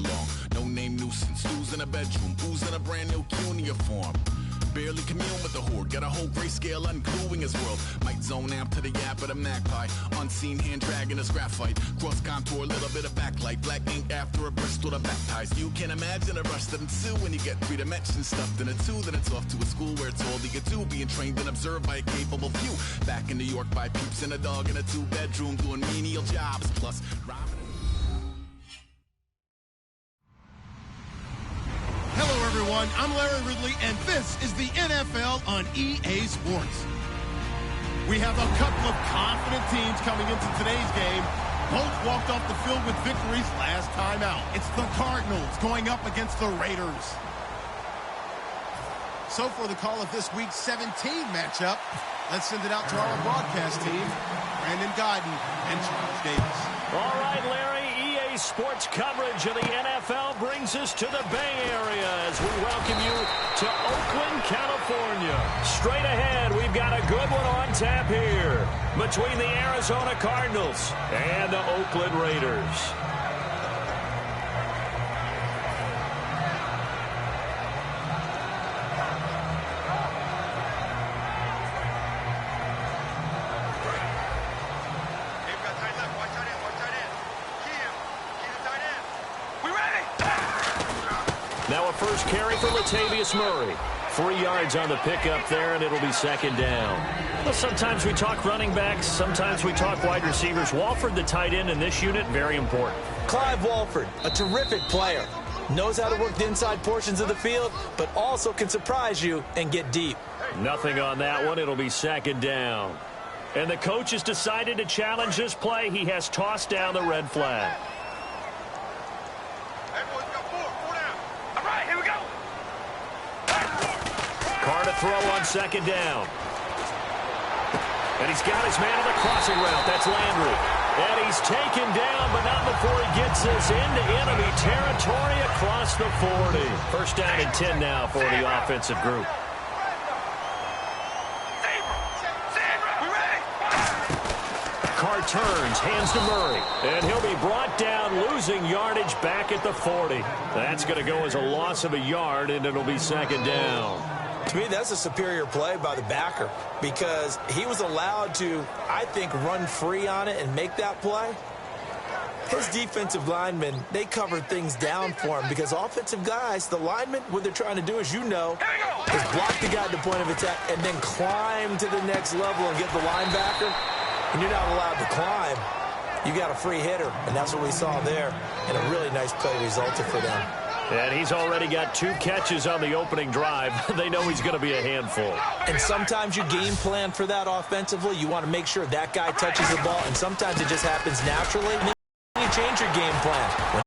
belong. No-name nuisance, who's in a bedroom, who's in a brand new uniform. Barely commune with the horde, got a whole grayscale ungluing his world. Might zone amp to the yap of the magpie, unseen hand dragging his graphite. Cross contour, a little bit of backlight, black ink after a Bristol to baptize. You can imagine a rush to them too when you get 3 dimensions stuffed in a 2. Then it's off to a school where it's all you get to, being trained and observed by a capable few. Back in New York by peeps and a dog in a 2-bedroom doing menial jobs. Plus, rhyming. Hello, everyone. I'm Larry Ridley, and this is the NFL on EA Sports. We have a couple of confident teams coming into today's game. Both walked off the field with victories last time out. It's the Cardinals going up against the Raiders. So for the call of this week's 17 matchup, let's send it out to our broadcast team, Brandon Guyton and Charles Davis. All right, Larry. EA Sports coverage of the NFL brings us to the Bay Area as we welcome you to Oakland, California. Straight ahead, we've got a good one on tap here between the Arizona Cardinals and the Oakland Raiders. Now a first carry for Latavius Murray. 3 yards on the pickup there, and it'll be second down. Well, sometimes we talk running backs, sometimes we talk wide receivers. Walford, the tight end in this unit, very important. Clive Walford, a terrific player. Knows how to work the inside portions of the field, but also can surprise you and get deep. Nothing on that one. It'll be second down. And the coach has decided to challenge this play. He has tossed down the red flag. Carr to throw on second down. And he's got his man on the crossing route. That's Landry. And he's taken down, but not before he gets this into enemy territory across the 40. First down and 10 now for the offensive group. Carr turns, hands to Murray. And he'll be brought down, losing yardage back at the 40. That's going to go as a loss of a yard, and it'll be second down. To me, that's a superior play by the backer because he was allowed to, I think, run free on it and make that play. His defensive linemen, they covered things down for him because offensive guys, the linemen, what they're trying to do, as you know, is block the guy at the point of attack and then climb to the next level and get the linebacker. And you're not allowed to climb. You got a free hitter, and that's what we saw there. And a really nice play resulted for them. And he's already got 2 catches on the opening drive. They know he's going to be a handful. And sometimes you game plan for that offensively. You want to make sure that guy touches the ball, and sometimes it just happens naturally. And then you change your game plan.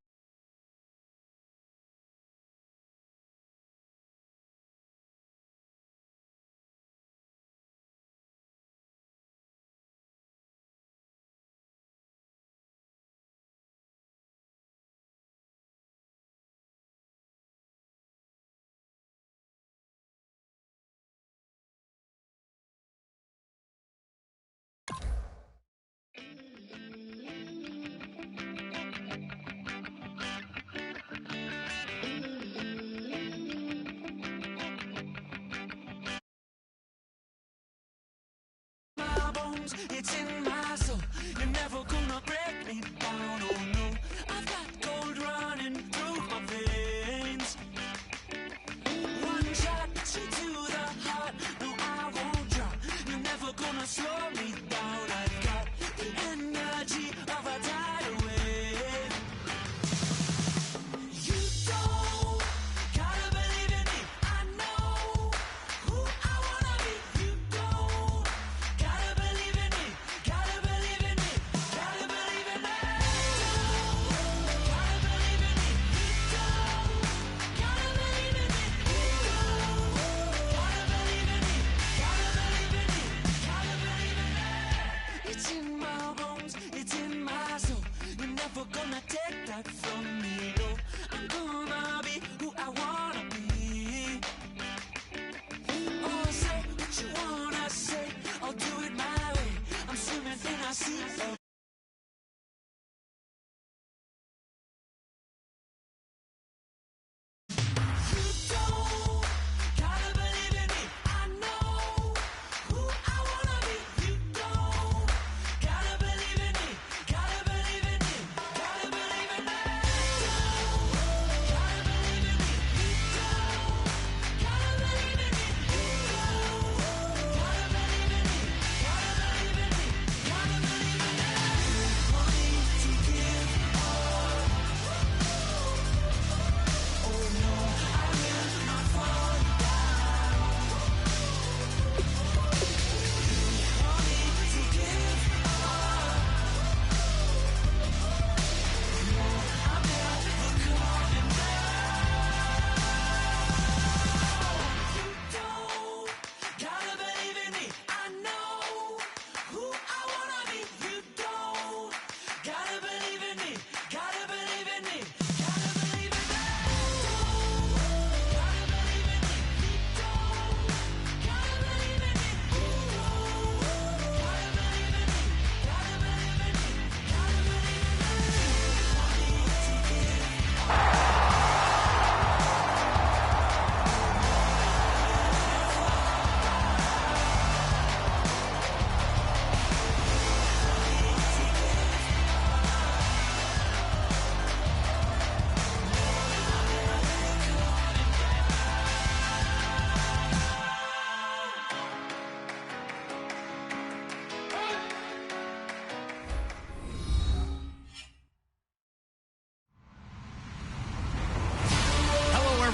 It's in my soul. You're never gonna break me down. Oh no, I've got gold running through my veins. One shot straight to the heart. No, I won't drop. You're never gonna slow me down. I've got the energy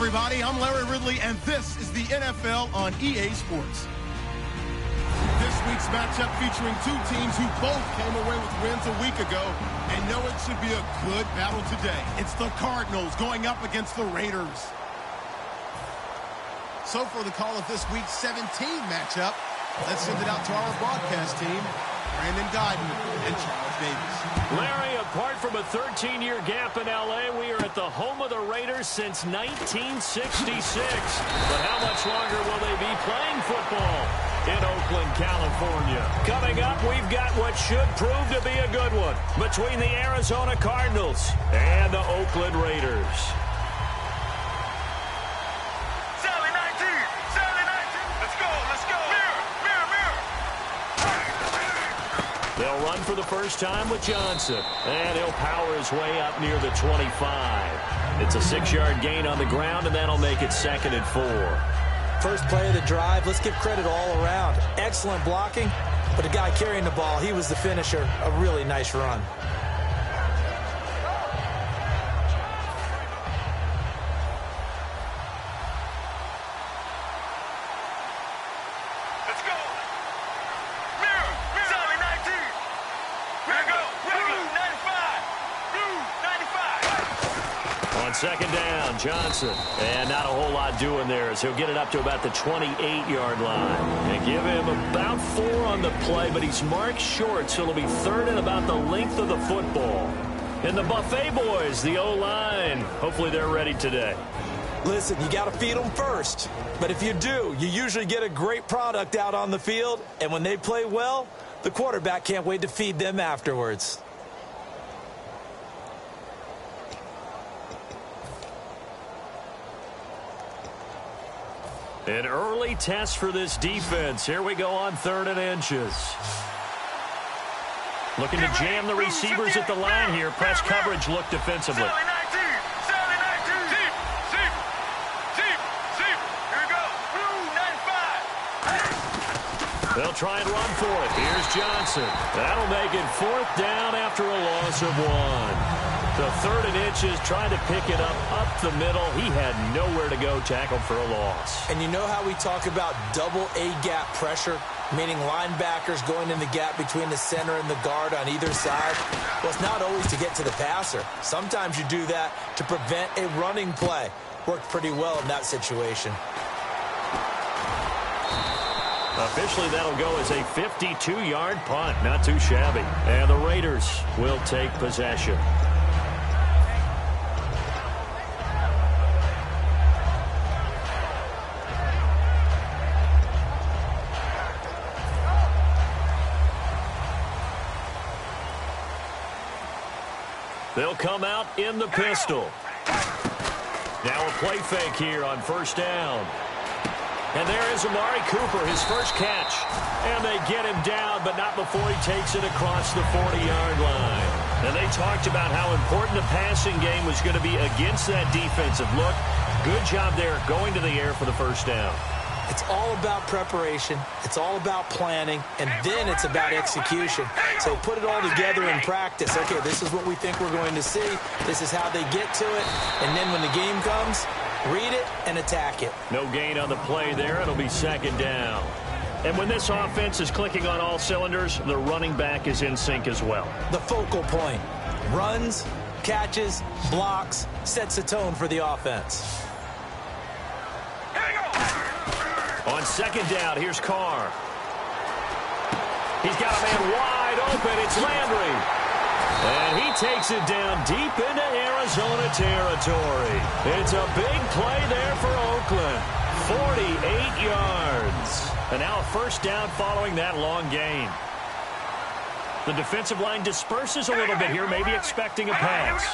everybody. I'm Larry Ridley, and this is the NFL on EA Sports. This week's matchup featuring two teams who both came away with wins a week ago and know it should be a good battle today. It's the Cardinals going up against the Raiders. So for the call of this week's 17 matchup, let's send it out to our broadcast team, Brandon Guyton and Charles Davis. Larry, apart from a 13-year gap in L.A., we are at the home of the Raiders since 1966. But how much longer will they be playing football in Oakland, California? Coming up, we've got what should prove to be a good one between the Arizona Cardinals and the Oakland Raiders. They'll run for the first time with Johnson, and he'll power his way up near the 25. It's a 6-yard gain on the ground, and that'll make it 2nd and 4. First play of the drive, let's give credit all around. Excellent blocking, but the guy carrying the ball, he was the finisher. A really nice run. Second down, Johnson. And not a whole lot doing there as he'll get it up to about the 28-yard line. And give him about 4 on the play, but he's marked short, so it'll be 3rd and about the length of the football. And the Buffet boys, the O-line, hopefully they're ready today. Listen, you got to feed them first. But if you do, you usually get a great product out on the field. And when they play well, the quarterback can't wait to feed them afterwards. An early test for this defense. Here we go on 3rd and inches. Looking to jam the receivers at the line here. Press coverage look defensively. They'll try and run for it. Here's Johnson. That'll make it 4th down after a loss of 1. The 3rd and inches, trying to pick it up the middle. He had nowhere to go, tackled for a loss. And you know how we talk about double A-gap pressure, meaning linebackers going in the gap between the center and the guard on either side? Well, it's not always to get to the passer. Sometimes you do that to prevent a running play. Worked pretty well in that situation. Officially, that'll go as a 52-yard punt. Not too shabby. And the Raiders will take possession. They'll come out in the pistol. Now a play fake here on 1st down. And there is Amari Cooper, his first catch. And they get him down, but not before he takes it across the 40-yard line. And they talked about how important the passing game was going to be against that defensive look. Good job there going to the air for the 1st down. It's all about preparation. It's all about planning. And then it's about execution. So put it all together in practice. Okay, this is what we think we're going to see. This is how they get to it. And then when the game comes, read it and attack it. No gain on the play there. It'll be 2nd down. And when this offense is clicking on all cylinders, the running back is in sync as well. The focal point. Runs, catches, blocks, sets the tone for the offense. On 2nd down, here's Carr. He's got a man wide open. It's Landry. And he takes it down deep into Arizona territory. It's a big play there for Oakland. 48 yards. And now a 1st down following that long gain. The defensive line disperses a little bit here, maybe expecting a pass.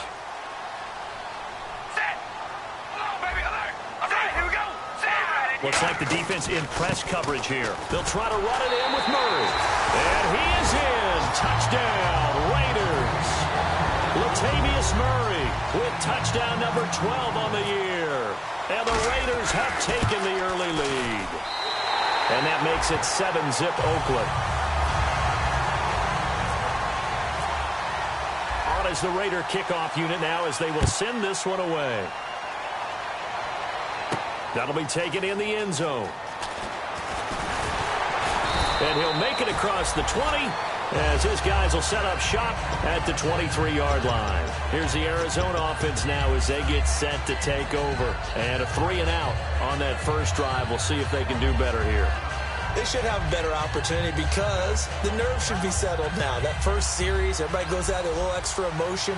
Looks like the defense in press coverage here. They'll try to run it in with Murray. And he is in. Touchdown, Raiders. Latavius Murray with touchdown number 12 on the year. And the Raiders have taken the early lead. And that makes it 7-zip Oakland. On as the Raider kickoff unit now as they will send this one away. That'll be taken in the end zone. And he'll make it across the 20 as his guys will set up shop at the 23-yard line. Here's the Arizona offense now as they get set to take over. And a 3-and-out on that first drive. We'll see if they can do better here. They should have a better opportunity because the nerves should be settled now. That first series, everybody goes out with a little extra emotion.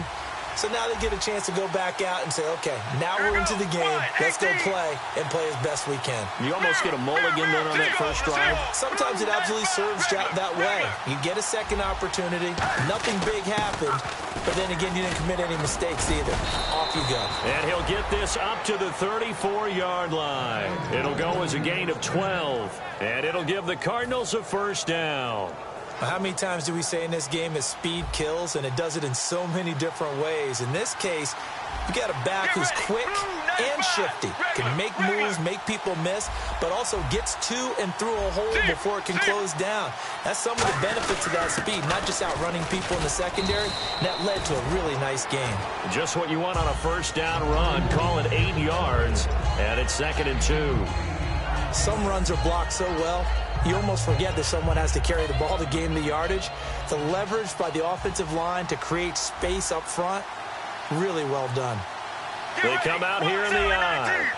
So now they get a chance to go back out and say, okay, now we're into the game. Let's go play and play as best we can. You almost get a mulligan then on that first drive. Sometimes it absolutely serves that way. You get a second opportunity. Nothing big happened. But then again, you didn't commit any mistakes either. Off you go. And he'll get this up to the 34-yard line. It'll go as a gain of 12. And it'll give the Cardinals a first down. How many times do we say in this game that speed kills, and it does it in so many different ways? In this case, you got a back who's quick and shifty, can make moves, make people miss, but also gets to and through a hole before it can close down. That's some of the benefits of that speed, not just outrunning people in the secondary. And that led to a really nice game. Just what you want on a first down run. Call it 8 yards, and it's 2nd and 2. Some runs are blocked so well, you almost forget that someone has to carry the ball to gain the yardage. The leverage by the offensive line to create space up front, really well done. They come out here in the eye.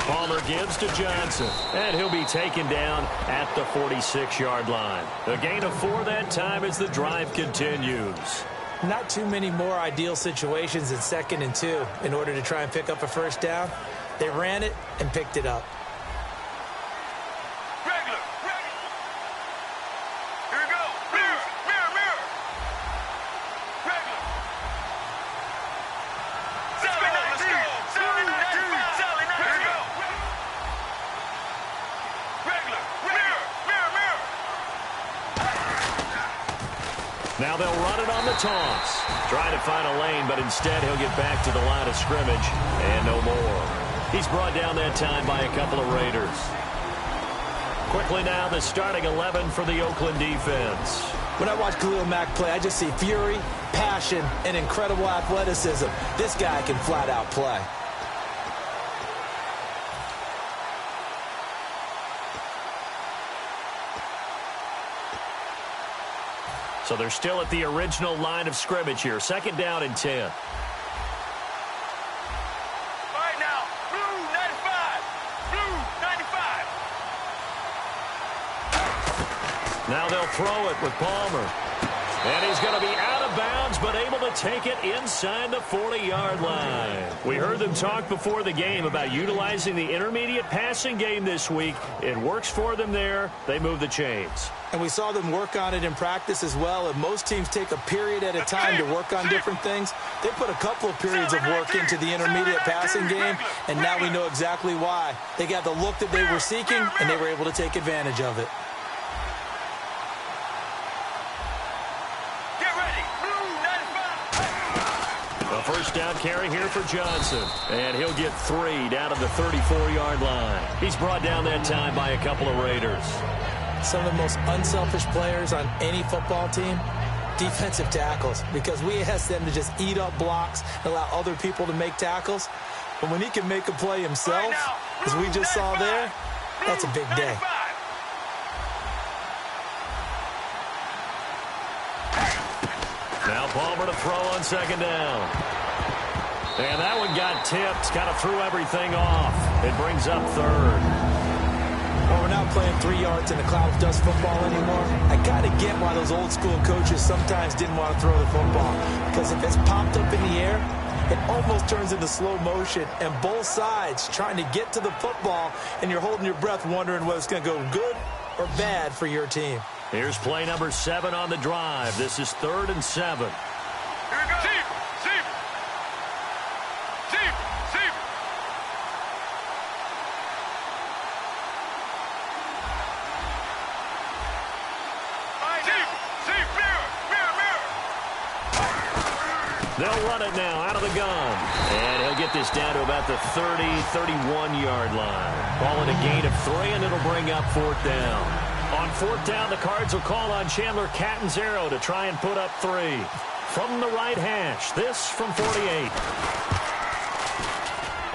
Palmer gives to Johnson, and he'll be taken down at the 46-yard line. A gain of 4 that time as the drive continues. Not too many more ideal situations in 2nd and 2 in order to try and pick up a first down. They ran it and picked it up. Regular. Here we go. Mirror. Regular. Sally, let's go. Sally, here we go. Regular. Mirror. Now they'll run it on the toss. Trying to find a lane, but instead he'll get back to the line of scrimmage and no more. He's brought down that time by a couple of Raiders. Quickly now, the starting 11 for the Oakland defense. When I watch Khalil Mack play, I just see fury, passion, and incredible athleticism. This guy can flat out play. So they're still at the original line of scrimmage here. 2nd down and 10. Now they'll throw it with Palmer. And he's going to be out of bounds, but able to take it inside the 40-yard line. We heard them talk before the game about utilizing the intermediate passing game this week. It works for them there. They move the chains. And we saw them work on it in practice as well. And most teams take a period at a time to work on different things. They put a couple of periods of work into the intermediate passing game, and now we know exactly why. They got the look that they were seeking, and they were able to take advantage of it. First down carry here for Johnson. And he'll get 3 down to the 34-yard line. He's brought down that time by a couple of Raiders. Some of the most unselfish players on any football team, defensive tackles, because we ask them to just eat up blocks and allow other people to make tackles. But when he can make a play himself, as we just saw there, that's a big day. Now Palmer to throw on 2nd down. And that one got tipped, kind of threw everything off. It brings up 3rd. Well, we're not playing 3 yards in a cloud of dust football anymore. I kind of get why those old school coaches sometimes didn't want to throw the football. Because if it's popped up in the air, it almost turns into slow motion. And both sides trying to get to the football, and you're holding your breath wondering whether it's going to go good or bad for your team. Here's play number 7 on the drive. This is 3rd and 7. Here we go. Deep. They'll run it now out of the gun. And he'll get this down to about the 30, 31-yard line. Call it a gain of 3, and it'll bring up 4th down. On 4th down, the Cards will call on Chandler Catanzaro to try and put up 3. From the right hash, this from 48.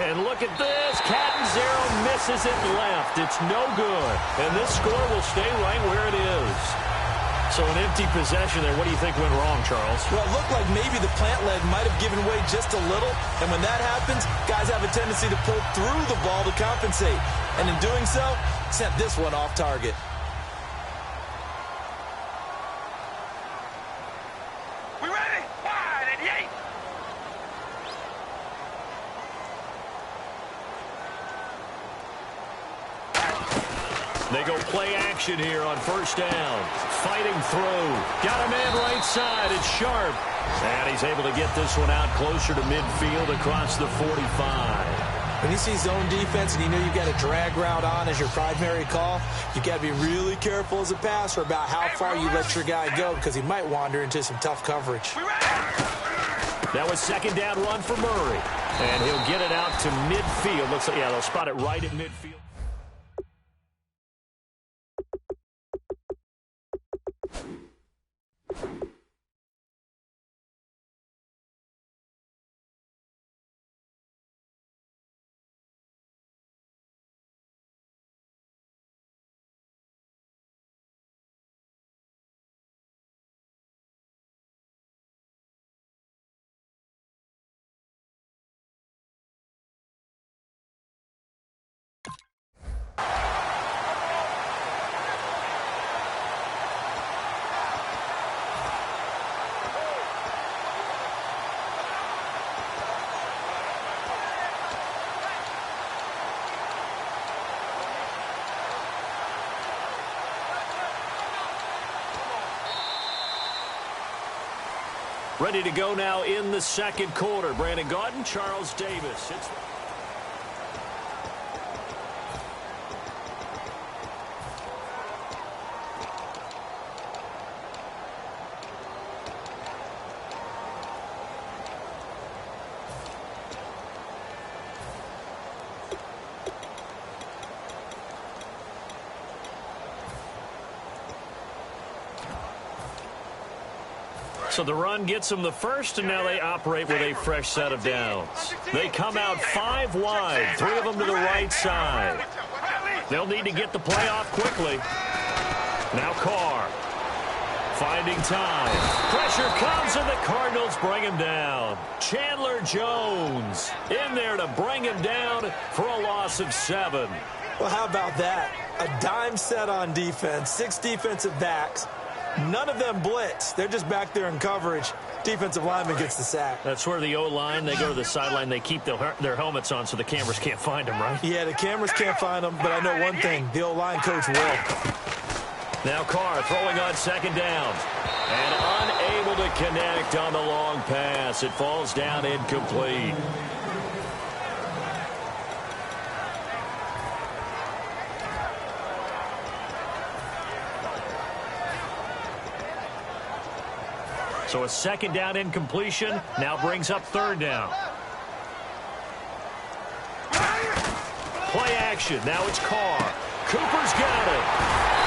And look at this. Catanzaro misses it left. It's no good. And this score will stay right where it is. So an empty possession there. What do you think went wrong, Charles? Well, it looked like maybe the plant leg might have given way just a little. And when that happens, guys have a tendency to pull through the ball to compensate. And in doing so, sent this one off target. We ready? Wide and yay! They go play action here on first down. Fighting through. Got a man right side. It's Sharp. And he's able to get this one out closer to midfield across the 45. When you see zone defense and you know you've got a drag route on as your primary call, you've got to be really careful as a passer about how far you let your guy go because he might wander into some tough coverage. That was second down run for Murray. And he'll get it out to midfield. Looks like, yeah, they'll spot it right at midfield. Ready to go now in the second quarter. Brandon Gaudin, Charles Davis. So the run gets them the first, and now they operate with a fresh set of downs. They come out 5 wide, 3 of them to the right side. They'll need to get the play off quickly. Now Carr finding time. Pressure comes, and the Cardinals bring him down. Chandler Jones in there to bring him down for a loss of 7. Well, how about that? A dime set on defense, 6 defensive backs. None of them blitz. They're just back there in coverage. Defensive lineman gets the sack. That's where the O-line, they go to the sideline, they keep their helmets on so the cameras can't find them, right? Yeah, the cameras can't find them, but I know one thing. The O-line coach will. Now Carr throwing on second down. And unable to connect on the long pass. It falls down incomplete. So a second down incompletion now brings up third down. Play action. Now it's Carr. Cooper's got it.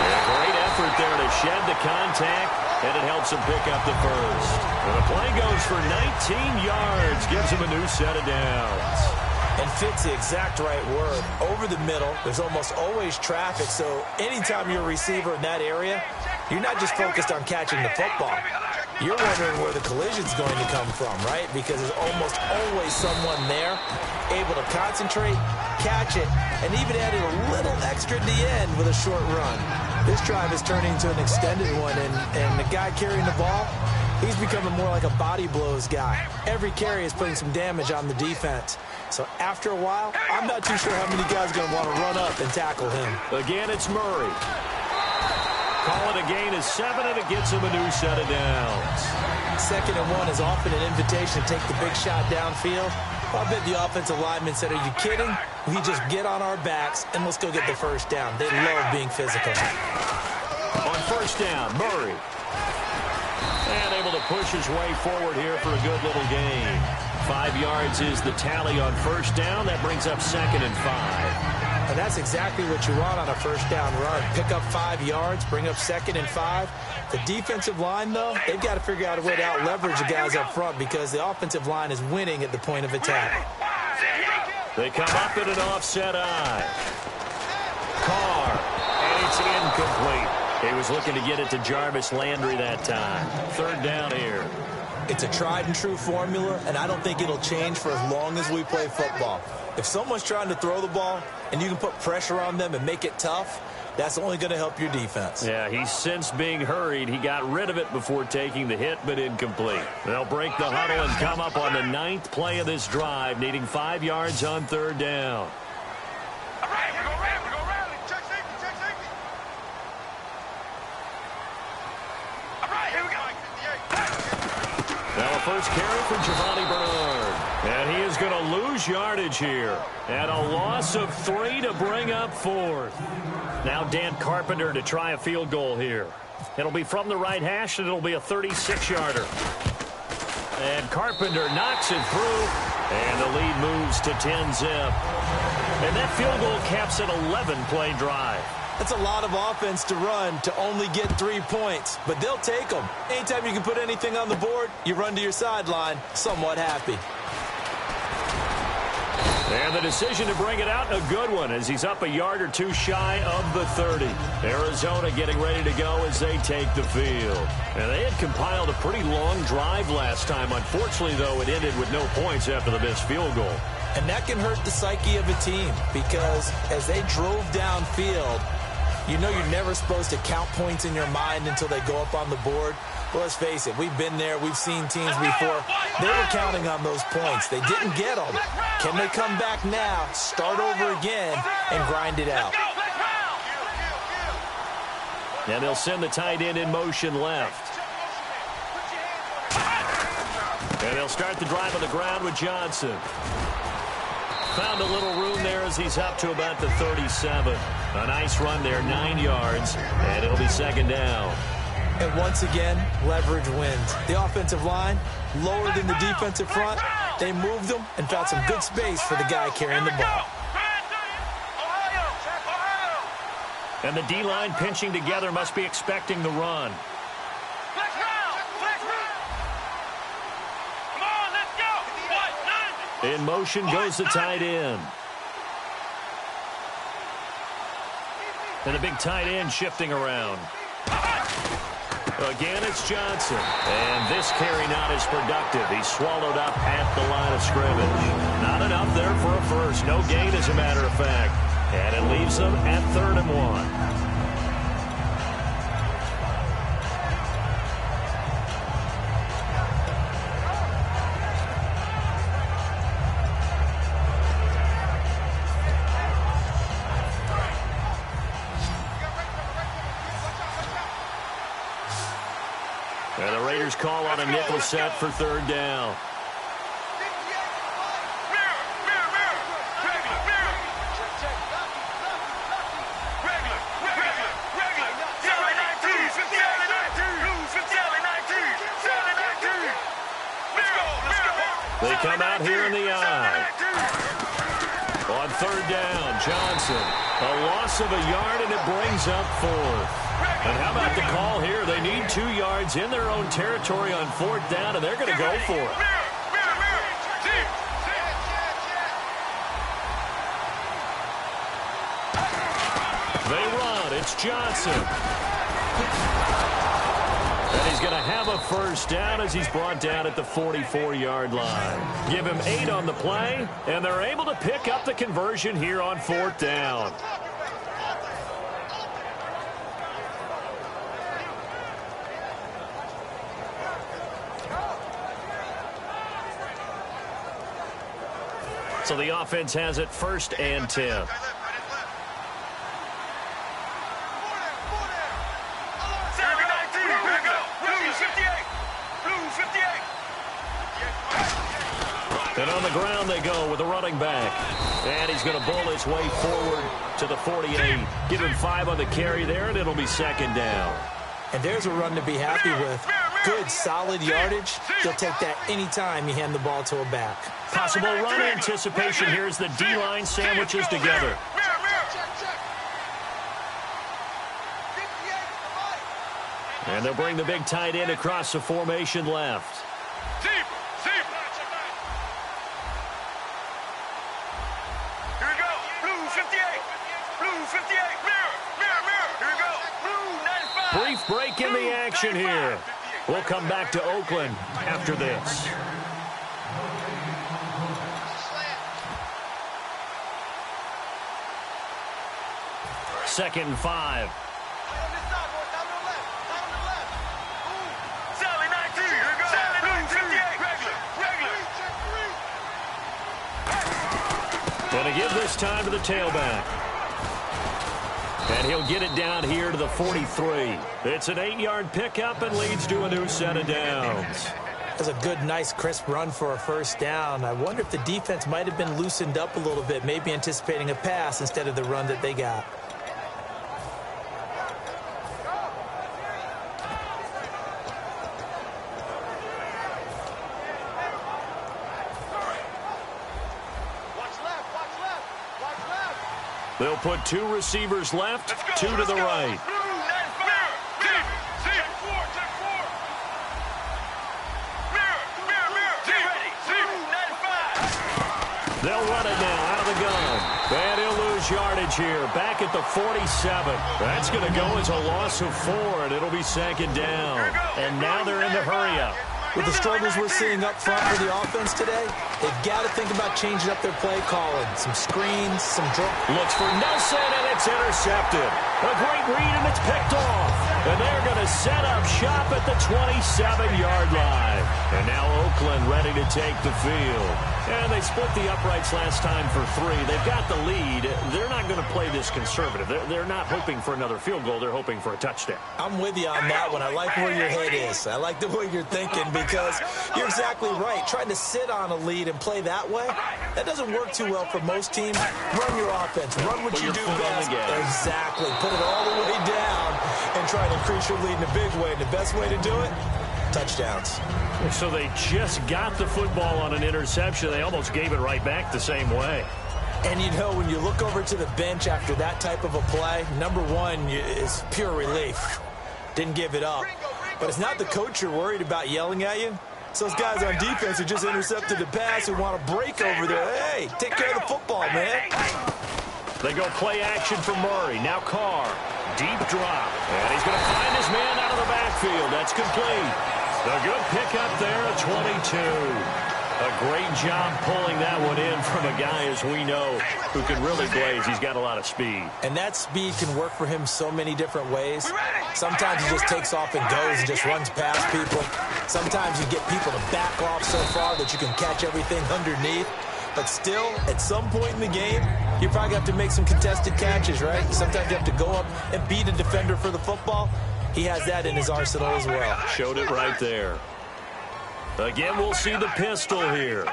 A great effort there to shed the contact, and it helps him pick up the first. And the play goes for 19 yards. Gives him a new set of downs. And fits the exact right word. Over the middle, there's almost always traffic, so anytime you're a receiver in that area, you're not just focused on catching the football. You're wondering where the collision's going to come from, right? Because there's almost always someone there able to concentrate, catch it, and even added a little extra at the end with a short run. This drive is turning into an extended one, and the guy carrying the ball, he's becoming more like a body blows guy. Every carry is putting some damage on the defense. So after a while, I'm not too sure how many guys are going to want to run up and tackle him. Again, it's Murray. Call it a gain of 7, and it gets him a new set of downs. 2nd and 1 is often an invitation to take the big shot downfield. I bet the offensive lineman said, are you kidding? We just get on our backs, and let's go get the first down. They love being physical. On first down, Murray. And able to push his way forward here for a good little gain. 5 yards is the tally on first down. That brings up 2nd and 5. And that's exactly what you want on a first down run. Pick up 5 yards, bring up 2nd and 5. The defensive line, though, they've got to figure out a way to out-leverage the guys up front because the offensive line is winning at the point of attack. They come up in an offset eye. Carr, and it's incomplete. He was looking to get it to Jarvis Landry that time. Third down here. It's a tried-and-true formula, and I don't think it'll change for as long as we play football. If someone's trying to throw the ball and you can put pressure on them and make it tough, that's only going to help your defense. Yeah, he's since being hurried. He got rid of it before taking the hit, but incomplete. They'll break the huddle and come up on the 9th play of this drive, needing 5 yards on third down. All right, we go rally. Check safety. All right, here we go. Now a first carry for Giovanni Bernard. And he is going to lose yardage here. And a loss of 3 to bring up 4th. Now Dan Carpenter to try a field goal here. It'll be from the right hash, and it'll be a 36-yarder. And Carpenter knocks it through, and the lead moves to 10-zip. And that field goal caps an 11-play drive. That's a lot of offense to run to only get 3 points, but they'll take them. Anytime you can put anything on the board, you run to your sideline somewhat happy. And the decision to bring it out, a good one, as he's up a yard or two shy of the 30. Arizona getting ready to go as they take the field. And they had compiled a pretty long drive last time. Unfortunately, though, it ended with no points after the missed field goal. And that can hurt the psyche of a team, because as they drove downfield, you know you're never supposed to count points in your mind until they go up on the board. Well, let's face it, we've been there. We've seen teams before. They were counting on those points. They didn't get them. Can they come back now, start over again, and grind it out? And they'll send the tight end in motion left. And they'll start the drive on the ground with Johnson. Found a little room there as he's up to about the 37. A nice run there, 9 yards, and it'll be second down. And once again, leverage wins. The offensive line, lower than the defensive front, they moved them and found some good space for the guy carrying the ball. And the D-line pinching together must be expecting the run. In motion goes the tight end. And the big tight end shifting around. Again, it's Johnson. And this carry not as productive. He's swallowed up at the line of scrimmage. Not enough there for a first. No gain, as a matter of fact. And it leaves them at 3rd and 1. And the Raiders call on a nickel set for 3rd down. They come out here in the eye. On 3rd down, Johnson. A loss of a yard, and it brings up 4th. And how about the call here? They need 2 yards in their own territory on 4th down, and they're going to go for it. They run. It's Johnson. And he's going to have a first down as he's brought down at the 44-yard line. Give him 8 on the play, and they're able to pick up the conversion here on 4th down. So the offense has it 1st and 10. And on the ground they go with the running back. And he's going to bull his way forward to the 48. Give him 5 on the carry there, and it'll be 2nd down. And there's a run to be happy with. Good, solid yardage. They'll take that anytime you hand the ball to a back. Possible run anticipation here as the D-line sandwiches together. And they'll bring the big tight end across the formation left. possession here. We'll come back to Oakland after this. Second and 5. Sally 19. Sally 58. Regular. Going to give this time to the tailback. And he'll get it down here to the 43. It's an 8-yard pickup and leads to a new set of downs. That's a good, nice, crisp run for a first down. I wonder if the defense might have been loosened up a little bit, maybe anticipating a pass instead of the run that they got. They'll put 2 receivers left, 2 to the right. They'll run it now out of the gun. And he'll lose yardage here. Back at the 47. That's going to go as a loss of 4, and it'll be second down. And now they're in the hurry-up. With the struggles we're seeing up front for the offense today, they've got to think about changing up their play calling. Some screens, some draw. Looks for Nelson, and it's intercepted. A great read, and it's picked off. And they're going to set up shop at the 27-yard line. And now Oakland ready to take the field. And they split the uprights last time for 3. They've got the lead. They're not going to play this conservative. They're not hoping for another field goal. They're hoping for a touchdown. I'm with you on that one. I like where your head is. I like the way you're thinking because you're exactly right. Trying to sit on a lead and play that way, that doesn't work too well for most teams. Run your offense. Run what you do best. Exactly. Put it all the way down and try to increase your lead in a big way. And the best way to do it, touchdowns. So they just got the football on an interception. They almost gave it right back the same way. And you know, when you look over to the bench after that type of a play, number one is pure relief. Didn't give it up. But it's not the coach you're worried about yelling at you. It's those guys on defense who just intercepted the pass who want to break over there. Hey, take care of the football, man. They go play action for Murray. Now Carr. Deep drop. And he's going to find his man out of the backfield. That's complete. A good pickup there at 22. A great job pulling that one in from a guy, as we know, who can really blaze. He's got a lot of speed. And that speed can work for him so many different ways. Sometimes he just takes off and goes and just runs past people. Sometimes you get people to back off so far that you can catch everything underneath. But still, at some point in the game, you probably have to make some contested catches, right? Sometimes you have to go up and beat a defender for the football. He has that in his arsenal as well. Showed it right there. Again, we'll see the pistol here.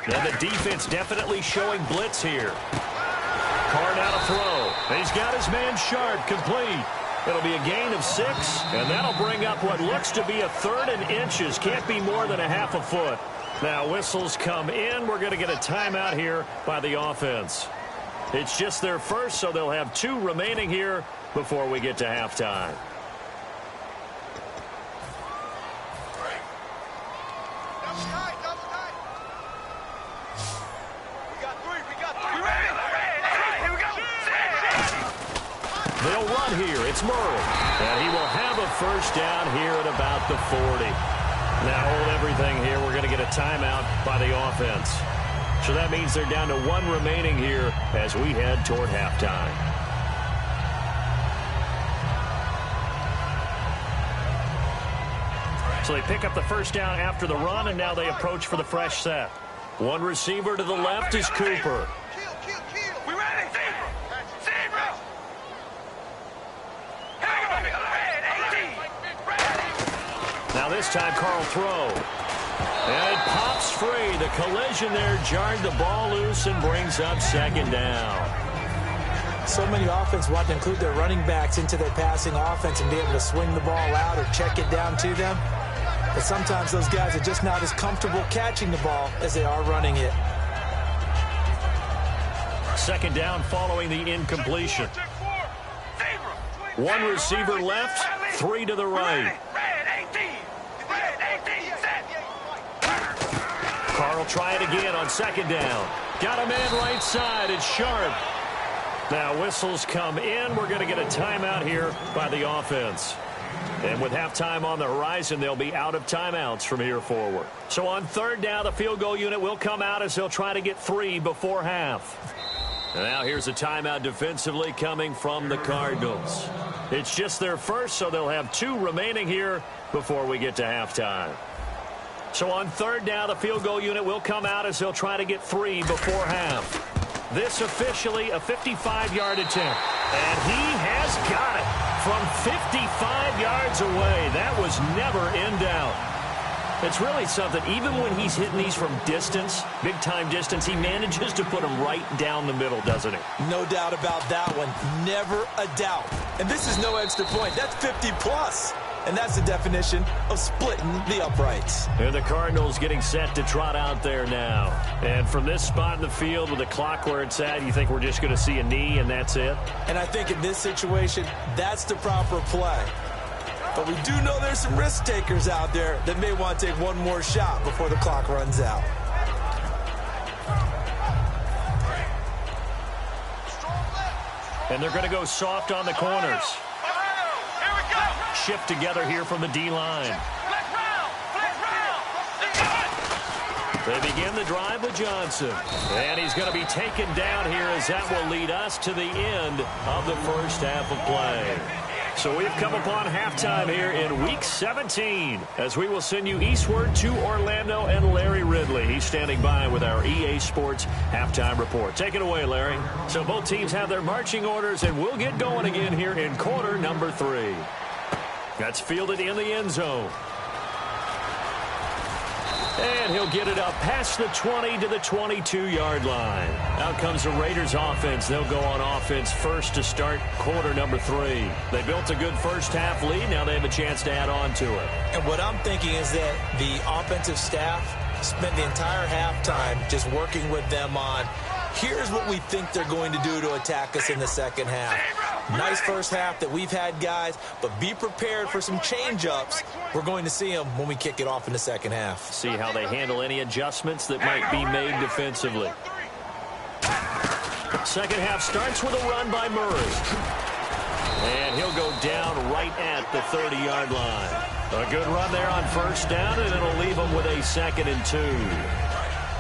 And the defense definitely showing blitz here. Carr now to throw. He's got his man Sharp complete. It'll be a gain of 6, and that'll bring up what looks to be a 3rd and inches. Can't be more than a half a foot. Now whistles come in. We're going to get a timeout here by the offense. It's just their first, so they'll have 2 remaining here before we get to halftime. They'll run here. It's Murray. And he will have a first down here at about the 40. Now hold everything here. We're going to get a timeout by the offense. So that means they're down to 1 remaining here as we head toward halftime. So they pick up the first down after the run, and now they approach for the fresh set. 1 receiver to the left is Cooper. We ready? Zebra. Now this time, Carl throw. And it pops free. The collision there jarred the ball loose and brings up second down. So many offenses want to include their running backs into their passing offense and be able to swing the ball out or check it down to them. But sometimes those guys are just not as comfortable catching the ball as they are running it. Second down following the incompletion. 1 receiver left, 3 to the right. Carr will try it again on second down. Got a man right side. It's Sharp. Now whistles come in. We're going to get a timeout here by the offense. And with halftime on the horizon, they'll be out of timeouts from here forward. So on third down, the field goal unit will come out as they'll try to get 3 before half. And now here's a timeout defensively coming from the Cardinals. It's just their first, so they'll have 2 remaining here before we get to halftime. So on third down, the field goal unit will come out as they'll try to get 3 before half. This officially a 55-yard attempt. And he has got it from 55 yards away. That was never in doubt. It's really something. Even when he's hitting these from distance, big-time distance, he manages to put them right down the middle, doesn't he? No doubt about that one. Never a doubt. And this is no extra point. That's 50-plus. And that's the definition of splitting the uprights. And the Cardinals getting set to trot out there now. And from this spot in the field with the clock where it's at, you think we're just going to see a knee and that's it? And I think in this situation, that's the proper play. But we do know there's some risk takers out there that may want to take one more shot before the clock runs out. And they're going to go soft on the corners. Shift together here from the D-line. They begin the drive with Johnson. And he's going to be taken down here as that will lead us to the end of the first half of play. So we've come upon halftime here in Week 17 as we will send you eastward to Orlando and Larry Ridley. He's standing by with our EA Sports halftime report. Take it away, Larry. So both teams have their marching orders, and we'll get going again here in quarter number 3. That's fielded in the end zone. And he'll get it up past the 20 to the 22-yard line. Out comes the Raiders offense. They'll go on offense first to start quarter number 3. They built a good first half lead. Now they have a chance to add on to it. And what I'm thinking is that the offensive staff spent the entire halftime just working with them on, here's what we think they're going to do to attack us in the second half. Nice first half that we've had, guys, but be prepared for some change-ups. We're going to see them when we kick it off in the second half. See how they handle any adjustments that might be made defensively. Second half starts with a run by Murray. And he'll go down right at the 30-yard line. A good run there on first down, and it'll leave him with a 2nd and 2.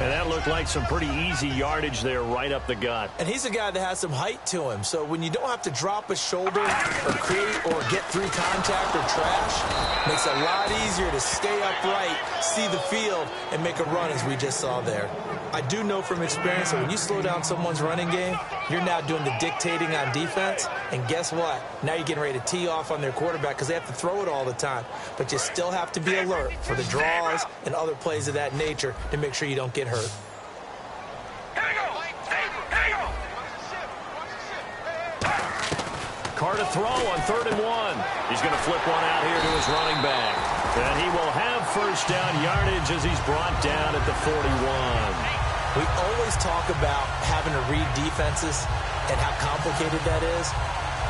And that looked like some pretty easy yardage there right up the gut. And he's a guy that has some height to him. So when you don't have to drop a shoulder or create or get through contact or trash, makes it a lot easier to stay upright, see the field, and make a run as we just saw there. I do know from experience that when you slow down someone's running game, you're now doing the dictating on defense. And guess what? Now you're getting ready to tee off on their quarterback because they have to throw it all the time. But you still have to be alert for the draws and other plays of that nature to make sure you don't get hurt. Carr to throw on 3rd and 1. He's going to flip one out here to his running back. And he will have first down yardage as he's brought down at the 41. We always talk about having to read defenses and how complicated that is.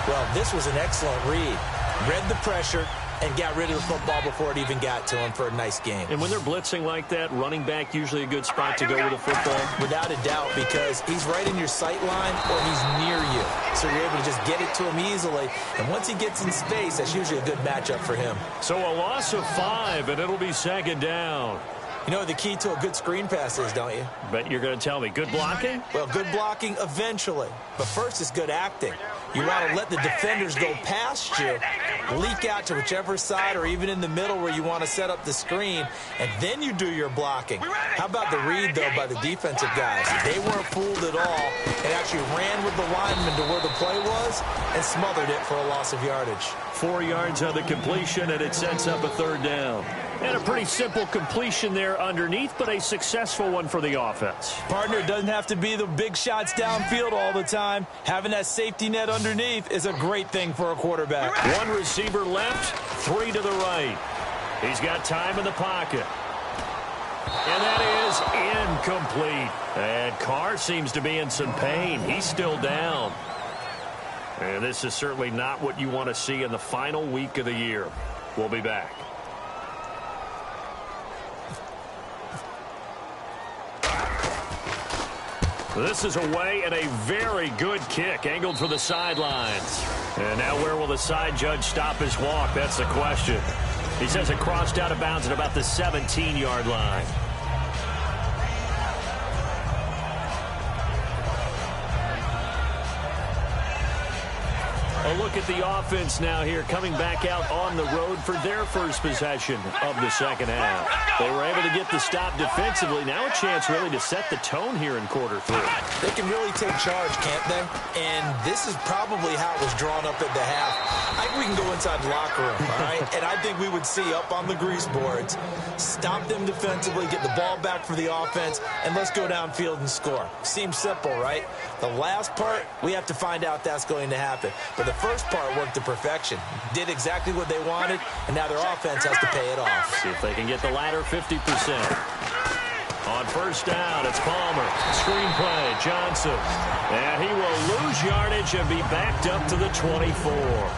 Well, this was an excellent read. Read the pressure and got rid of the football before it even got to him for a nice game. And when they're blitzing like that, running back usually a good spot to go with the football? Without a doubt, because he's right in your sight line or he's near you. So you're able to just get it to him easily. And once he gets in space, that's usually a good matchup for him. So a loss of 5, and it'll be 2nd down. You know the key to a good screen pass is, don't you? Bet you're going to tell me. Good blocking? Well, good blocking eventually. But first is good acting. You want to let the defenders go past you, leak out to whichever side or even in the middle where you want to set up the screen, and then you do your blocking. How about the read, though, by the defensive guys? They weren't fooled at all and actually ran with the lineman to where the play was and smothered it for a loss of yardage. 4 yards on the completion, and it sets up a 3rd down. And a pretty simple completion there underneath, but a successful one for the offense. Partner, it doesn't have to be the big shots downfield all the time. Having that safety net underneath is a great thing for a quarterback. 1 receiver left, 3 to the right. He's got time in the pocket. And that is incomplete. And Carr seems to be in some pain. He's still down. And this is certainly not what you want to see in the final week of the year. We'll be back. This is away and a very good kick angled for the sidelines. And now where will the side judge stop his walk? That's the question. He says it crossed out of bounds at about the 17-yard line. A look at the offense now here, coming back out on the road for their first possession of the second half. They were able to get the stop defensively. Now a chance really to set the tone here in quarter 3. They can really take charge, can't they? And this is probably how it was drawn up at the half. I think we can go inside the locker room, all right? And I think we would see up on the grease boards, stop them defensively, get the ball back for the offense, and let's go downfield and score. Seems simple, right? The last part, we have to find out that's going to happen. But the first part worked to perfection. Did exactly what they wanted, and now their offense has to pay it off. See if they can get the latter 50%. On first down, it's Palmer. Screenplay, Johnson. And he will lose yardage and be backed up to the 24.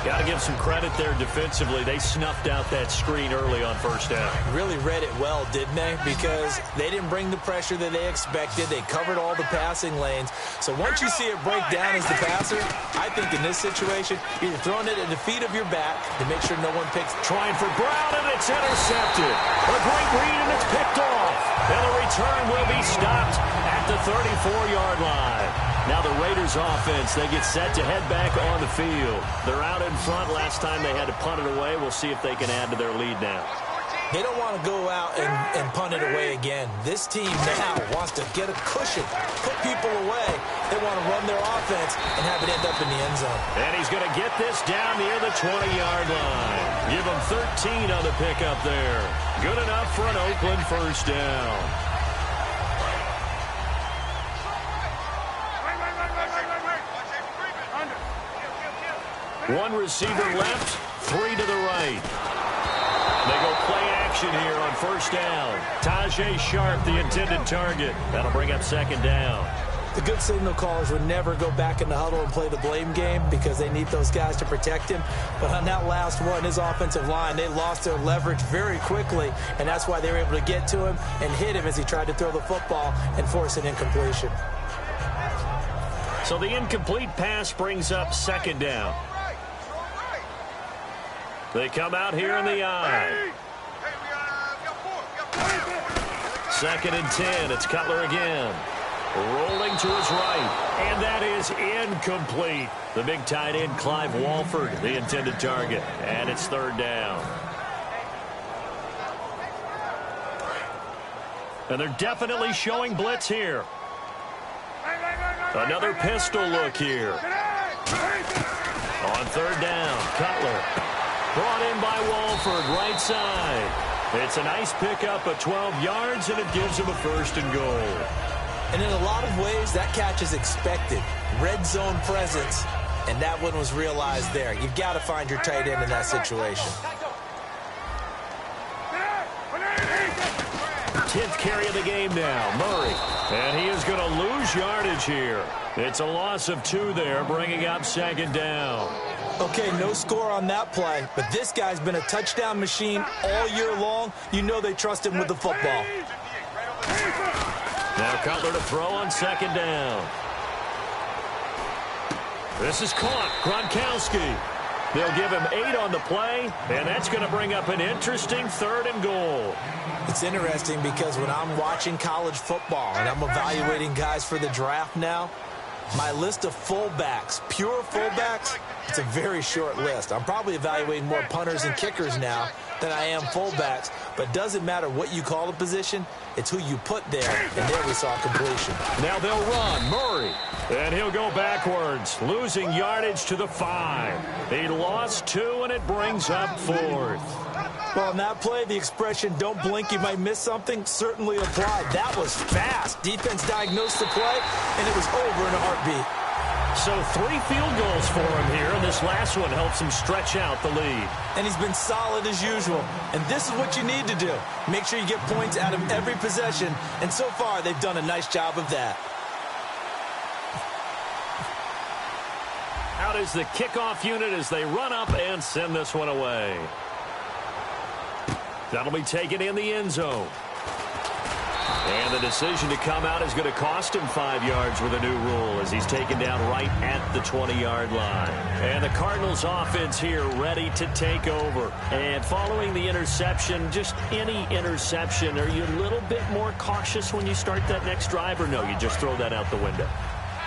Got to give some credit there defensively. They snuffed out that screen early on first down. Really read it well, didn't they? Because they didn't bring the pressure that they expected. They covered all the passing lanes. So once you see it break down as the passer, I think in this situation, you're throwing it at the feet of your back to make sure no one picks. Trying for Brown, and it's intercepted. A great read, and it's picked off. And the return will be stopped at the 34-yard line. Now the Raiders offense, they get set to head back on the field. They're out in front. Last time they had to punt it away. We'll see if they can add to their lead now. They don't want to go out and punt it away again. This team now wants to get a cushion, put people away. They want to run their offense and have it end up in the end zone. And he's going to get this down near the 20-yard line. Give him 13 on the pickup there. Good enough for an Oakland first down. One receiver left, 3 to the right. They go play action here on first down. Tajay Sharp, the intended target. That'll bring up second down. The good signal callers would never go back in the huddle and play the blame game because they need those guys to protect him. But on that last one, his offensive line, they lost their leverage very quickly, and that's why they were able to get to him and hit him as he tried to throw the football and force an incompletion. So the incomplete pass brings up second down. They come out here in the eye. Second and 10. It's Cutler again. Rolling to his right. And that is incomplete. The big tight end, Clive Walford, the intended target. And it's third down. And they're definitely showing blitz here. Another pistol look here. On third down, Cutler. Brought in by Walford, right side. It's a nice pickup of 12 yards, and it gives him a first and goal. And in a lot of ways, that catch is expected. Red zone presence, and that one was realized there. You've got to find your tight end in that situation. 10th carry of the game now, Murray. And he is going to lose yardage here. It's a loss of 2 there, bringing up second down. Okay, no score on that play, but this guy's been a touchdown machine all year long. You know they trust him with the football. Now Cutler to throw on second down. This is caught. Gronkowski. They'll give him 8 on the play, and that's going to bring up an interesting third and goal. It's interesting because when I'm watching college football and I'm evaluating guys for the draft now, my list of fullbacks, pure fullbacks, it's a very short list. I'm probably evaluating more punters and kickers now than I am fullbacks, but it doesn't matter what you call the position, it's who you put there, and there we saw completion. Now they'll run, Murray, and he'll go backwards, losing yardage to the 5. He lost 2, and it brings up 4th. Well, in that play, the expression, don't blink, you might miss something, certainly applied. That was fast. Defense diagnosed the play, and it was over in a heartbeat. So 3 field goals for him here, and this last one helps him stretch out the lead. And he's been solid as usual. And this is what you need to do. Make sure you get points out of every possession, and so far they've done a nice job of that. Out is the kickoff unit as they run up and send this one away. That'll be taken in the end zone. And the decision to come out is going to cost him 5 yards with a new rule as he's taken down right at the 20-yard line. And the Cardinals offense here ready to take over. And following the interception, just any interception, are you a little bit more cautious when you start that next drive, or no, you just throw that out the window?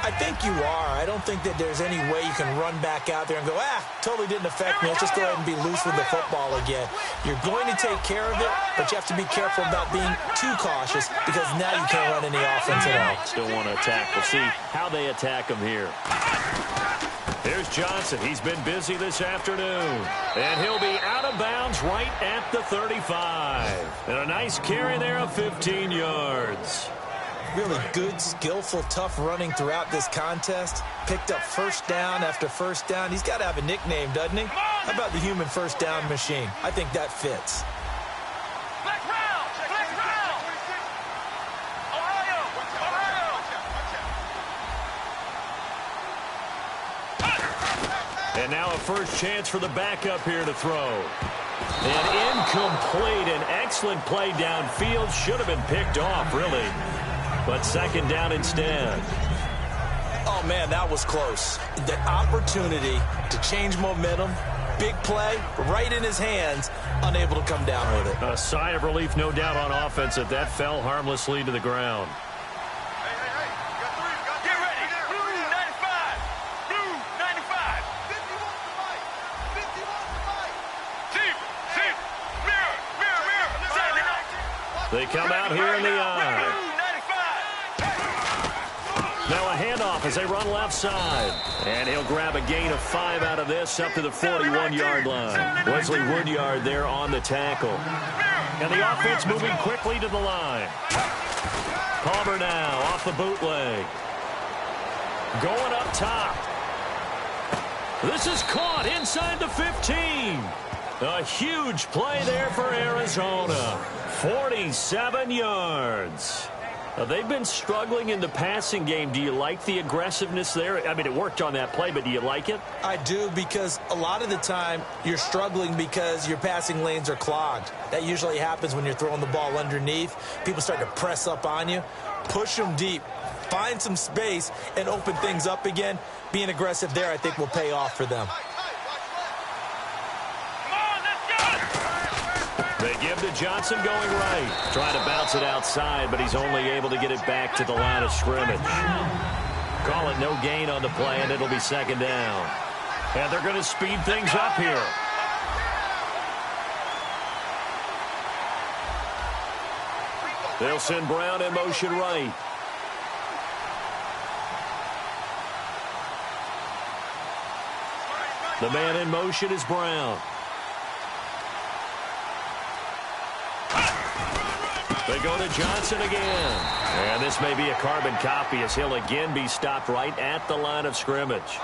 I think you are. I don't think that there's any way you can run back out there and go, totally didn't affect me. Let's just go ahead and be loose with the football again. You're going to take care of it, but you have to be careful about being too cautious because now you can't run any offense at all. Still want to attack. We'll see how they attack him here. Here's Johnson. He's been busy this afternoon. And he'll be out of bounds right at the 35. And a nice carry there of 15 yards. Really good, skillful, tough running throughout this contest. Picked up first down after first down. He's got to have a nickname, doesn't he? How about the human first down machine? I think that fits. Black round! Black round! Ohio! And now a first chance for the backup here to throw. And incomplete. An excellent play downfield. Should have been picked off, really. But second down instead. Oh, man, that was close. The opportunity to change momentum, big play, right in his hands, unable to come down with it. A sigh of relief, no doubt, on offense that fell harmlessly to the ground. Hey, you got three. Get ready. Blue 95. Blue 95. 50 wants to fight. 50 wants to fight. Zebra. Mirror. Saturday night. They come out here in the eye. Now a handoff as they run left side. And he'll grab a gain of 5 out of this up to the 41-yard line. Wesley Woodyard there on the tackle. And the offense moving quickly to the line. Palmer now off the bootleg. Going up top. This is caught inside the 15. A huge play there for Arizona. 47 yards. They've been struggling in the passing game. Do you like the aggressiveness there? I mean, it worked on that play, but do you like it? I do, because a lot of the time you're struggling because your passing lanes are clogged. That usually happens when you're throwing the ball underneath. People start to press up on you. Push them deep. Find some space and open things up again. Being aggressive there, I think, will pay off for them. They give to Johnson going right. Trying to bounce it outside, but he's only able to get it back to the line of scrimmage. Call it no gain on the play, and it'll be second down. And they're going to speed things up here. They'll send Brown in motion right. The man in motion is Brown. They go to Johnson again. And this may be a carbon copy as he'll again be stopped right at the line of scrimmage.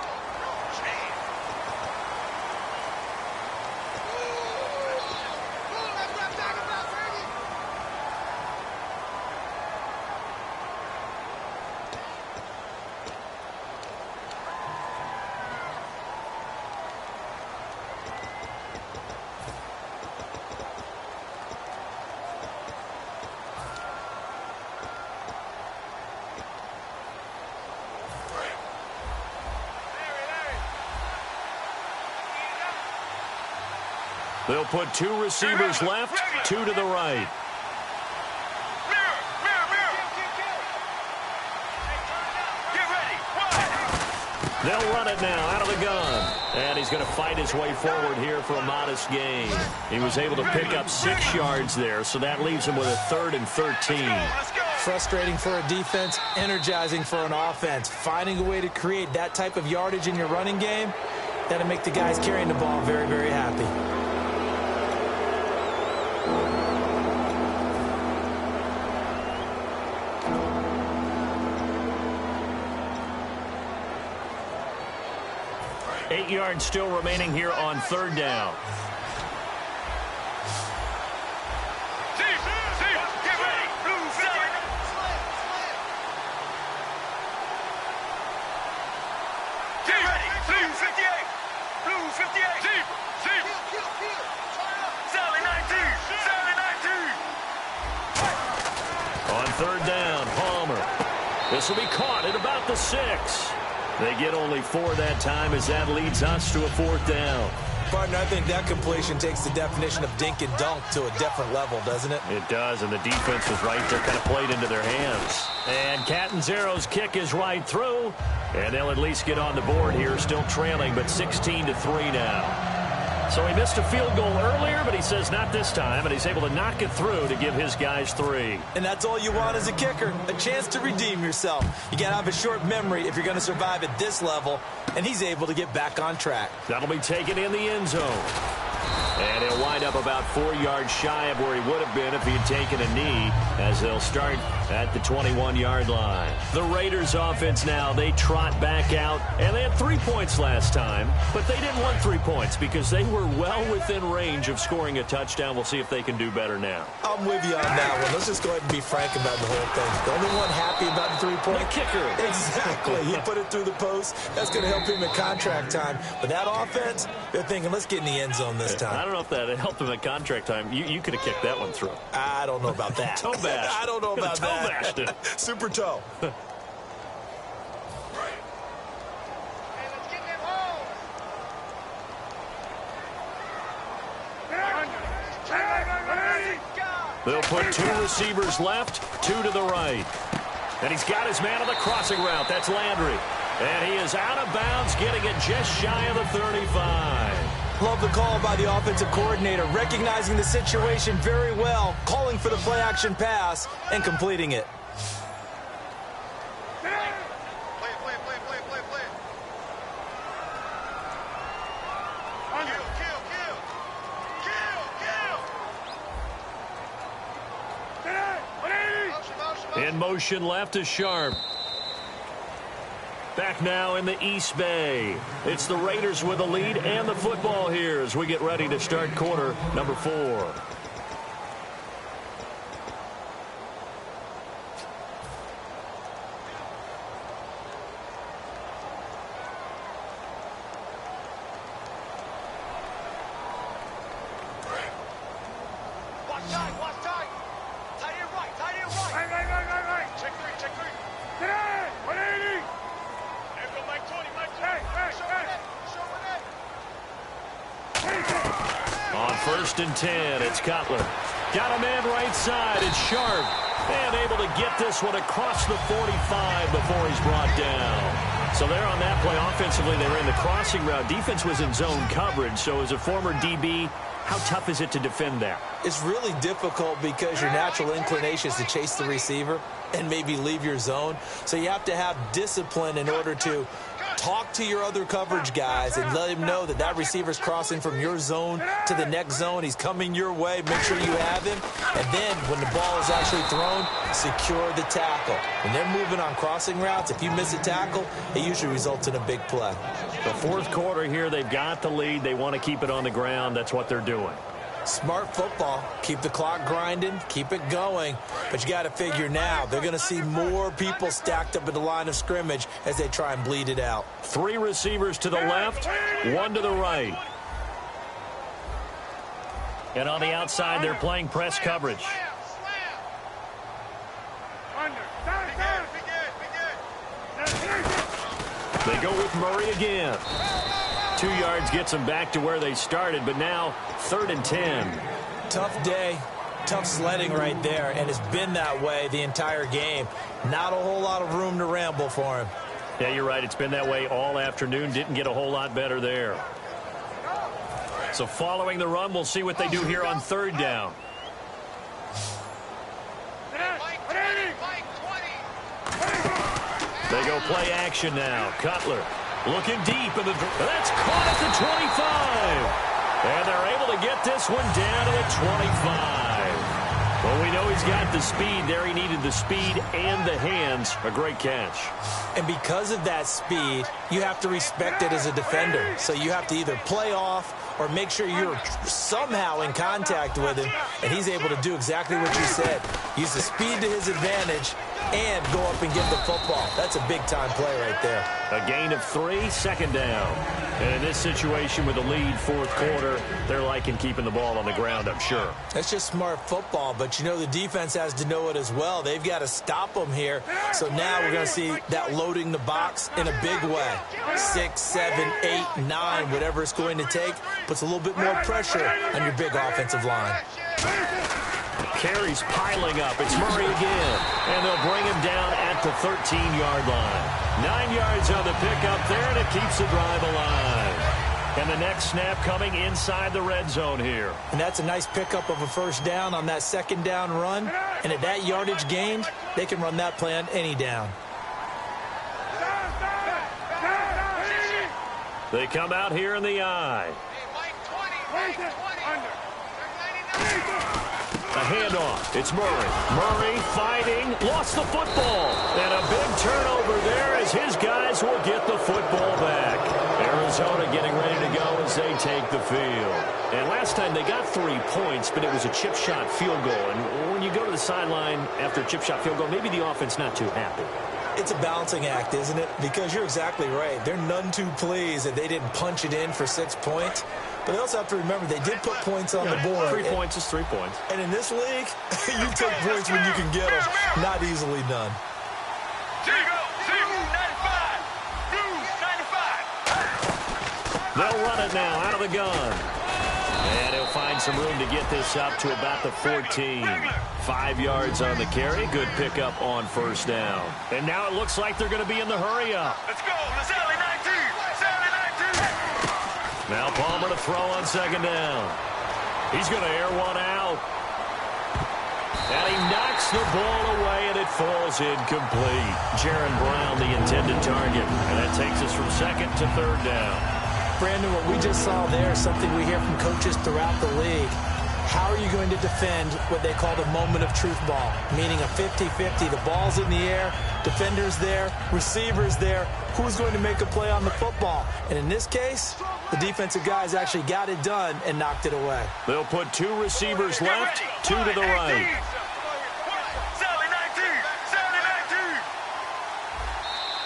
They'll put 2 receivers left, 2 to the right. Get ready. They'll run it now out of the gun. And he's going to fight his way forward here for a modest gain. He was able to pick up 6 yards there, so that leaves him with a 3rd and 13. Frustrating for a defense, energizing for an offense. Finding a way to create that type of yardage in your running game, that'll make the guys carrying the ball very, very happy. Eight yards still remaining here on 3rd down. Get ready. Blue 7. Get ready. Blue 58. Blue 58. Sally 19. Sally 19. On third down, Palmer. This will be caught at about the 6. They get only 4 that time as that leads us to a 4th down. Partner, I think that completion takes the definition of dink and dunk to a different level, doesn't it? It does, and the defense was right there, kind of played into their hands. And Catanzaro's kick is right through, and they'll at least get on the board here, still trailing, but 16-3 now. So he missed a field goal earlier, but he says not this time, and he's able to knock it through to give his guys 3. And that's all you want as a kicker, a chance to redeem yourself. You got to have a short memory if you're going to survive at this level, and he's able to get back on track. That'll be taken in the end zone. And he'll wind up about 4 yards shy of where he would have been if he had taken a knee, as they'll start at the 21-yard line. The Raiders offense now, they trot back out, and they had 3 points last time, but they didn't want 3 points because they were well within range of scoring a touchdown. We'll see if they can do better now. I'm with you on that one. Let's just go ahead and be frank about the whole thing. The only one happy about the 3-point? The kicker. Exactly. He put it through the post. That's going to help him at contract time. But that offense, they're thinking, let's get in the end zone this time. I don't know if that helped him at contract time. You could have kicked that one through. I don't know about that. Toe bash. I don't know about that. Toe bashed it. Super toe. They'll put 2 receivers left, 2 to the right. And he's got his man on the crossing route. That's Landry. And he is out of bounds, getting it just shy of the 35. Love the call by the offensive coordinator, recognizing the situation very well, calling for the play-action pass, and completing it. In motion left is Sharp. Back now in the East Bay. It's the Raiders with the lead and the football here as we get ready to start quarter number 4. First and 10, it's Cutler. Got a man right side, it's Sharp. And able to get this one across the 45 before he's brought down. So there on that play, offensively, they ran the crossing route. Defense was in zone coverage, so as a former DB, how tough is it to defend that? It's really difficult because your natural inclination is to chase the receiver and maybe leave your zone. So you have to have discipline in order to talk to your other coverage guys and let him know that that receiver's crossing from your zone to the next zone. He's coming your way. Make sure you have him. And then when the ball is actually thrown, secure the tackle. When they're moving on crossing routes, if you miss a tackle, it usually results in a big play. The fourth quarter here, they've got the lead. They want to keep it on the ground. That's what they're doing. Smart football. Keep the clock grinding. Keep it going. But you got to figure now, they're going to see more people stacked up at the line of scrimmage as they try and bleed it out. 3 receivers to the left, 1 to the right. And on the outside, they're playing press coverage. They go with Murray again. 2 yards gets them back to where they started, but now 3rd and 10. Tough day, tough sledding right there, and it's been that way the entire game. Not a whole lot of room to ramble for him. Yeah, you're right. It's been that way all afternoon. Didn't get a whole lot better there. So following the run, we'll see what they do here on 3rd down. They go play action now. Cutler looking deep in the... That's caught at the 25. And they're able to get this one down to the 25. Well, we know he's got the speed there. He needed the speed and the hands. A great catch. And because of that speed, you have to respect it as a defender. So you have to either play off or make sure you're somehow in contact with him, and he's able to do exactly what you said. Use the speed to his advantage and go up and get the football. That's a big-time play right there. A gain of 3, second down. And in this situation with the lead fourth quarter, they're liking keeping the ball on the ground, I'm sure. That's just smart football, but you know the defense has to know it as well. They've got to stop them here. So now we're going to see that loading the box in a big way. 6, 7, 8, 9, whatever it's going to take, puts a little bit more pressure on your big offensive line. Carries piling up. It's Murray again. And they'll bring him down at the 13-yard line. 9 yards on the pickup there, and it keeps the drive alive. And the next snap coming inside the red zone here. And that's a nice pickup of a first down on that second down run. And at that yardage gained, they can run that play on any down. They come out here in the eye. A handoff. It's Murray. Murray fighting. Lost the football. And a big turnover there as his guys will get the football back. Arizona getting ready to go as they take the field. And last time they got 3 points, but it was a chip shot field goal. And when you go to the sideline after a chip shot field goal, maybe the offense not too happy. It's a balancing act, isn't it? Because you're exactly right. They're none too pleased that they didn't punch it in for 6 points. But they also have to remember they did put points on the board. 3 points is 3 points. And in this league, you take points when you can get them. Not easily done. They'll run it now out of the gun. And he'll find some room to get this up to about the 14. 5 yards on the carry. Good pickup on first down. And now it looks like they're going to be in the hurry-up. Let's go. Let's Sally 19. Sally 19. Now Palmer to throw on second down. He's going to air one out. And he knocks the ball away, and it falls incomplete. Jaron Brown, the intended target. And that takes us from second to third down. Brandon, what we just saw there is something we hear from coaches throughout the league. How are you going to defend what they call the moment of truth ball, meaning a 50-50? The ball's in the air, defenders there, receivers there. Who's going to make a play on the football? And in this case, the defensive guys actually got it done and knocked it away. They'll put 2 receivers left, 2 to the right.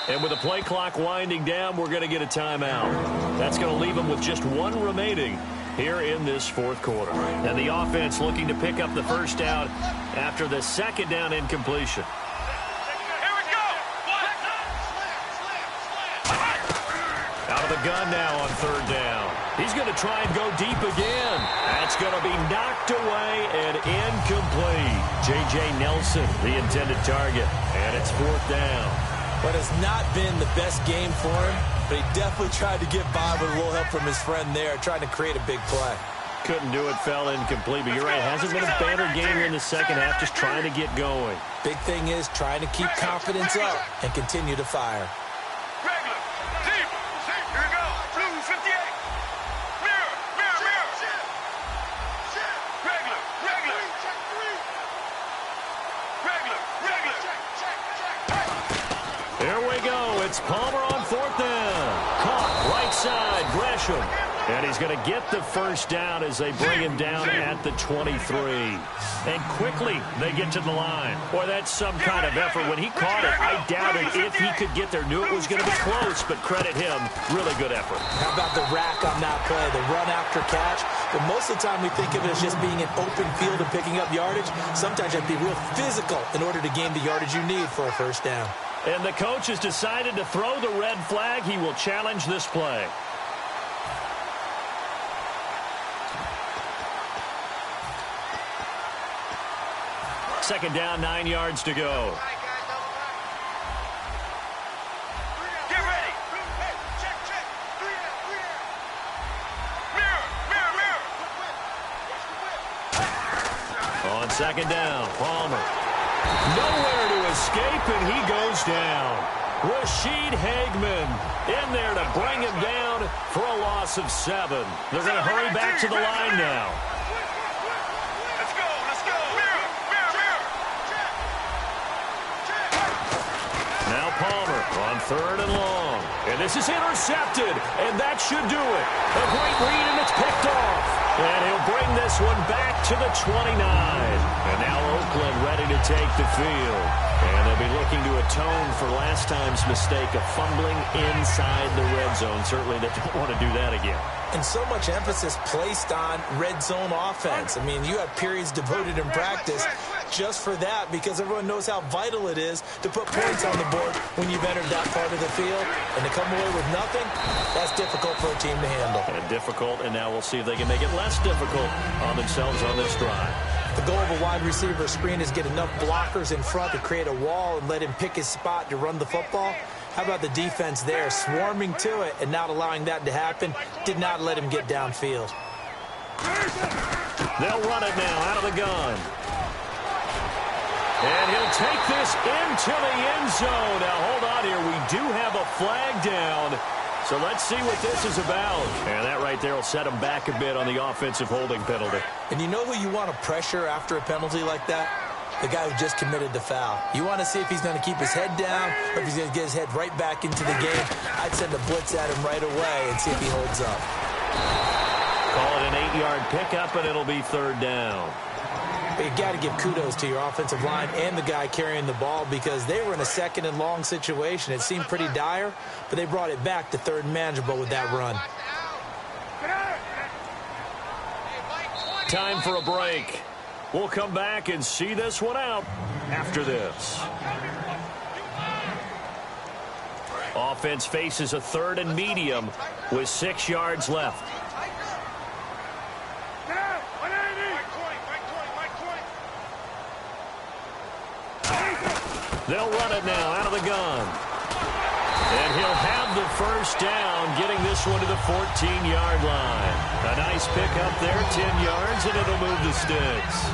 And with the play clock winding down, we're going to get a timeout. That's going to leave them with just 1 remaining here in this fourth quarter. And the offense looking to pick up the first down after the second down incompletion. Here we go. Out of the gun now on third down. He's going to try and go deep again. That's going to be knocked away and incomplete. J.J. Nelson, the intended target. And it's fourth down. But it's not been the best game for him, but he definitely tried to get by with a little help from his friend there, trying to create a big play. Couldn't do it, fell incomplete, but you're right, hasn't been a banner game here in the second half, just trying to get going. Big thing is trying to keep confidence up and continue to fire. Regular. Deep. Here we go. Blue 58. Mirror. Mirror. Mirror. Regular. Regular. Regular. Regular. There we go. It's Palmer on fourth down. Caught right side, Gresham. And he's going to get the first down as they bring him down at the 23. And quickly they get to the line. Boy, that's some kind of effort. When he caught it, I doubted if he could get there. Knew it was going to be close, but credit him. Really good effort. How about the rack on that play, the run after catch? But most of the time we think of it as just being an open field and picking up yardage. Sometimes you have to be real physical in order to gain the yardage you need for a first down. And the coach has decided to throw the red flag. He will challenge this play. Second down, 9 yards to go. Get ready. Check. Mirror. On second down, Palmer. Nowhere to escape, and he goes down. Rashid Hagman in there to bring him down for a loss of 7. They're going to hurry back to the line now. Let's go. Mirror. Now Palmer on 3rd and long. And this is intercepted, and that should do it. A great read, and it's picked off. And he'll bring this one back to the 29. And now Oakland ready to take the field. And they'll be looking to atone for last time's mistake of fumbling inside the red zone. Certainly they don't want to do that again. And so much emphasis placed on red zone offense. I mean, you have periods devoted in practice just for that because everyone knows how vital it is to put points on the board when you've entered that part of the field. And to come away with nothing, that's difficult for a team to handle. And difficult, and now we'll see if they can make it less difficult on themselves on this drive. The goal of a wide receiver screen is get enough blockers in front to create a wall and let him pick his spot to run the football. How about the defense there, swarming to it and not allowing that to happen? Did not let him get downfield. They'll run it now out of the gun. And he'll take this into the end zone. Now, hold on here. We do have a flag down. So let's see what this is about. And that right there will set him back a bit on the offensive holding penalty. And you know who you want to pressure after a penalty like that? The guy who just committed the foul. You want to see if he's going to keep his head down or if he's going to get his head right back into the game. I'd send a blitz at him right away and see if he holds up. Call it an 8-yard pickup, and it'll be 3rd down. But you got to give kudos to your offensive line and the guy carrying the ball because they were in a 2nd and long situation. It seemed pretty dire, but they brought it back to 3rd and manageable with that run. Time for a break. We'll come back and see this one out after this. Offense faces a 3rd and medium with 6 yards left. They'll run it now out of the gun. And he'll have the 1st down, getting this one to the 14-yard line. A nice pickup there, 10 yards, and it'll move the sticks.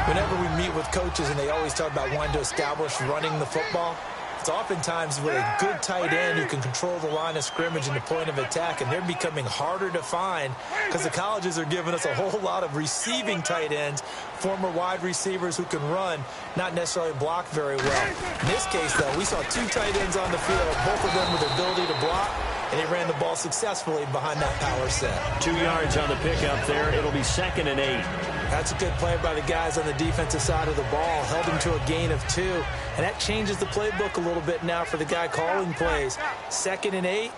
Whenever we meet with coaches and they always talk about wanting to establish running the football, it's oftentimes with a good tight end who can control the line of scrimmage and the point of attack, and they're becoming harder to find because the colleges are giving us a whole lot of receiving tight ends, former wide receivers who can run, not necessarily block very well. In this case, though, we saw 2 tight ends on the field, both of them with the ability to block, and they ran the ball successfully behind that power set. 2 yards on the pickup there. It'll be 2nd and 8. That's a good play by the guys on the defensive side of the ball. Held him to a gain of 2. And that changes the playbook a little bit now for the guy calling plays. 2nd and 8.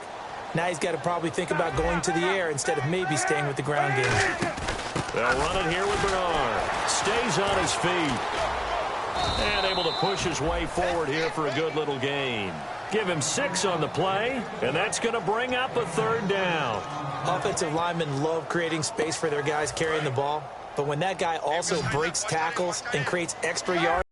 Now he's got to probably think about going to the air instead of maybe staying with the ground game. They'll run it here with Bernard. Stays on his feet. And able to push his way forward here for a good little gain. Give him 6 on the play, and that's going to bring up a 3rd down. Offensive linemen love creating space for their guys carrying the ball. But when that guy also breaks tackles and creates extra yards,